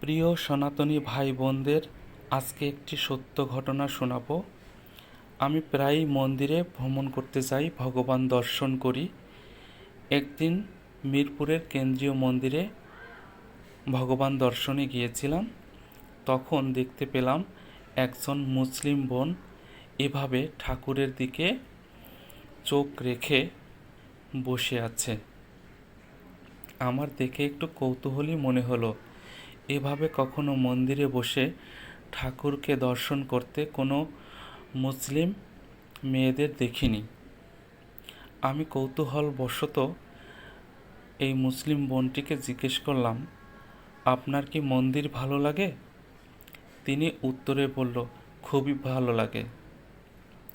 প্রিয় সনাতনী ভাই বোনদের আজকে একটি সত্য ঘটনা শোনাবো। আমি প্রায়ই মন্দিরে ভ্রমণ করতে যাই, ভগবান দর্শন করি। একদিন মিরপুরের কেন্দ্রীয় মন্দিরে ভগবান দর্শনে গিয়েছিলাম। তখন দেখতে পেলাম একজন মুসলিম বোন এভাবে ঠাকুরের দিকে চোখ রেখে বসে আছে। আমার দেখে একটু কৌতূহলী মনে হলো। এভাবে কখনো মন্দিরে বসে ঠাকুরকে দর্শন করতে কোনো মুসলিম মেয়েদের দেখিনি। আমি কৌতূহলবশত এই মুসলিম বোনটিকে জিজ্ঞেস করলাম, আপনার কি মন্দির ভালো লাগে? তিনি উত্তরে বলল, খুবই ভালো লাগে।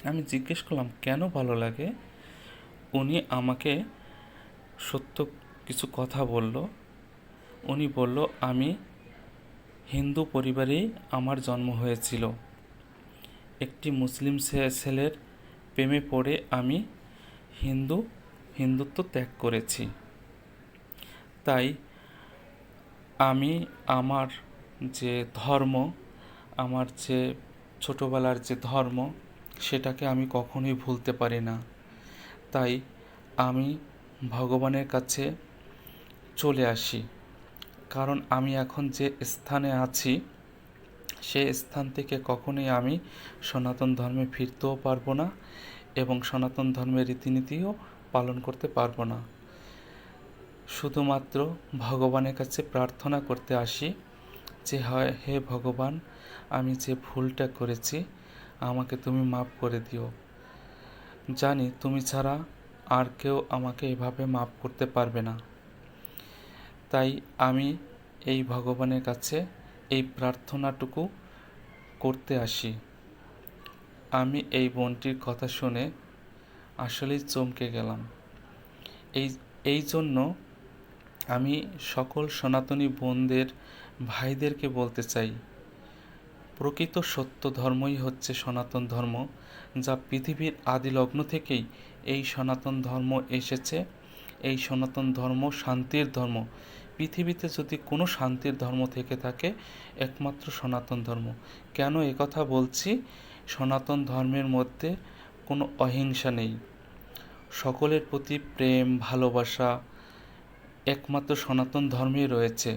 আমি জিজ্ঞেস করলাম, কেন ভালো লাগে? উনি আমাকে সত্য কিছু কথা বলল। উনি বলল, আমি হিন্দু পরিবারেই আমার জন্ম হয়েছিল। একটি মুসলিম ছেলের প্রেমে পড়ে আমি হিন্দুত্ব ত্যাগ করেছি। তাই আমি আমার যে ধর্ম, আমার যে ছোটোবেলার যে ধর্ম, সেটাকে আমি কখনোই ভুলতে পারি না। তাই আমি ভগবানের কাছে চলে আসি। কারণ আমি এখন যে স্থানে আছি, সে স্থান থেকে কখনোই আমি সনাতন ধর্মে ফিরতেও পারবো না এবং সনাতন ধর্মের রীতিনীতিও পালন করতে পারবো না। শুধুমাত্র ভগবানের কাছে প্রার্থনা করতে আসি যে, হে ভগবান, আমি যে ভুলটা করেছি আমাকে তুমি মাফ করে দিও। জানি তুমি ছাড়া আর কেউ আমাকে এভাবে মাফ করতে পারবে না। তাই আমি এই ভগবানের কাছে এই প্রার্থনাটুকু করতে আসি। আমি এই বোনটির কথা শুনে আসলেই চমকে গেলাম। এই জন্য আমি সকল সনাতনী বোনদের, ভাইদেরকে বলতে চাই, প্রকৃত সত্য ধর্মই হচ্ছে সনাতন ধর্ম, যা পৃথিবীর আদিলগ্ন থেকেই এই সনাতন ধর্ম এসেছে। এই সনাতন ধর্ম শান্তির ধর্ম। পৃথিবীতে যদি কোনো শান্তির ধর্ম থেকে থাকে, একমাত্র সনাতন ধর্ম। কেন একথা বলছি? সনাতন ধর্মের মধ্যে কোনো অহিংসা নেই। সকলের প্রতি প্রেম, ভালোবাসা একমাত্র সনাতন ধর্মেই রয়েছে।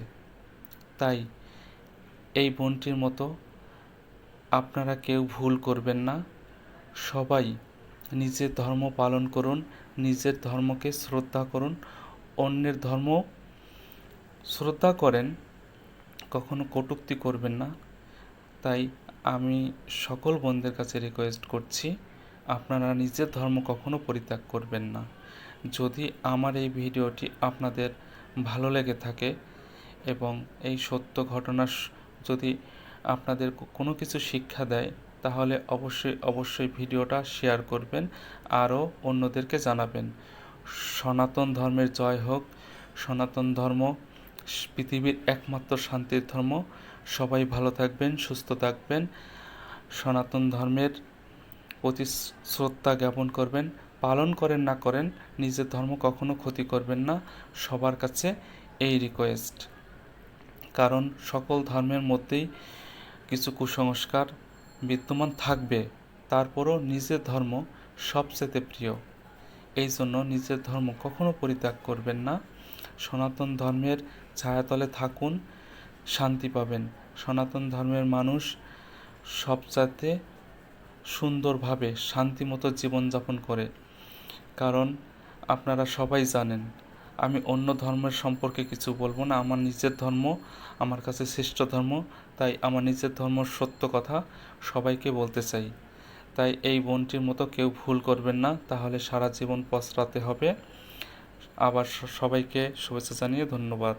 তাই এই বোনটির মতো আপনারা কেউ ভুল করবেন না। সবাই নিজের ধর্ম পালন করুন, নিজের ধর্মকে শ্রদ্ধা করুন, অন্যের ধর্ম শ্রদ্ধা করেন, কখনো কটূক্তি করবেন না। তাই আমি সকল বোনদের কাছে রিকোয়েস্ট করছি, আপনারা নিজের ধর্ম কখনো পরিত্যাগ করবেন না। যদি আমার এই ভিডিওটি আপনাদের ভালো লেগে থাকে এবং এই সত্য ঘটনা যদি আপনাদের কোনো কিছু শিক্ষা দেয়, তাহলে অবশ্যই ভিডিওটা শেয়ার করবেন, আরও অন্যদেরকে জানাবেন। সনাতন ধর্মের জয় হোক। সনাতন ধর্ম পৃথিবীর একমাত্র শান্তির ধর্ম। সবাই ভালো থাকবেন, সুস্থ থাকবেন। সনাতন ধর্মের প্রতি শ্রদ্ধা জ্ঞাপন করবেন। পালন করেন না করেন, নিজের ধর্ম কখনো ক্ষতি করবেন না। সবার কাছে এই রিকোয়েস্ট। কারণ সকল ধর্মের মধ্যেই কিছু কুসংস্কার বিদ্যমান থাকবে, তারপরও নিজের ধর্ম সবচেয়ে প্রিয়। এই জন্য নিজের ধর্ম কখনো পরিত্যাগ করবেন না। সনাতন ধর্মের ছায়াতলে থাকুন, শান্তি পাবেন। সনাতন ধর্মের মানুষ সবচাইতে সুন্দরভাবে শান্তিমতো জীবনযাপন করে। কারণ আপনারা সবাই জানেন, আমি অন্য ধর্মের সম্পর্কে কিছু বলবো না। আমার নিজের ধর্ম আমার কাছে শ্রেষ্ঠ ধর্ম। তাই আমার নিজের ধর্ম সত্য কথা সবাইকে বলতে চাই। তাই এই বোনটির মতো কেউ ভুল করবেন না, তাহলে সারা জীবন পস্তাতে হবে। আবার সবাইকে শুভেচ্ছা জানিয়ে ধন্যবাদ।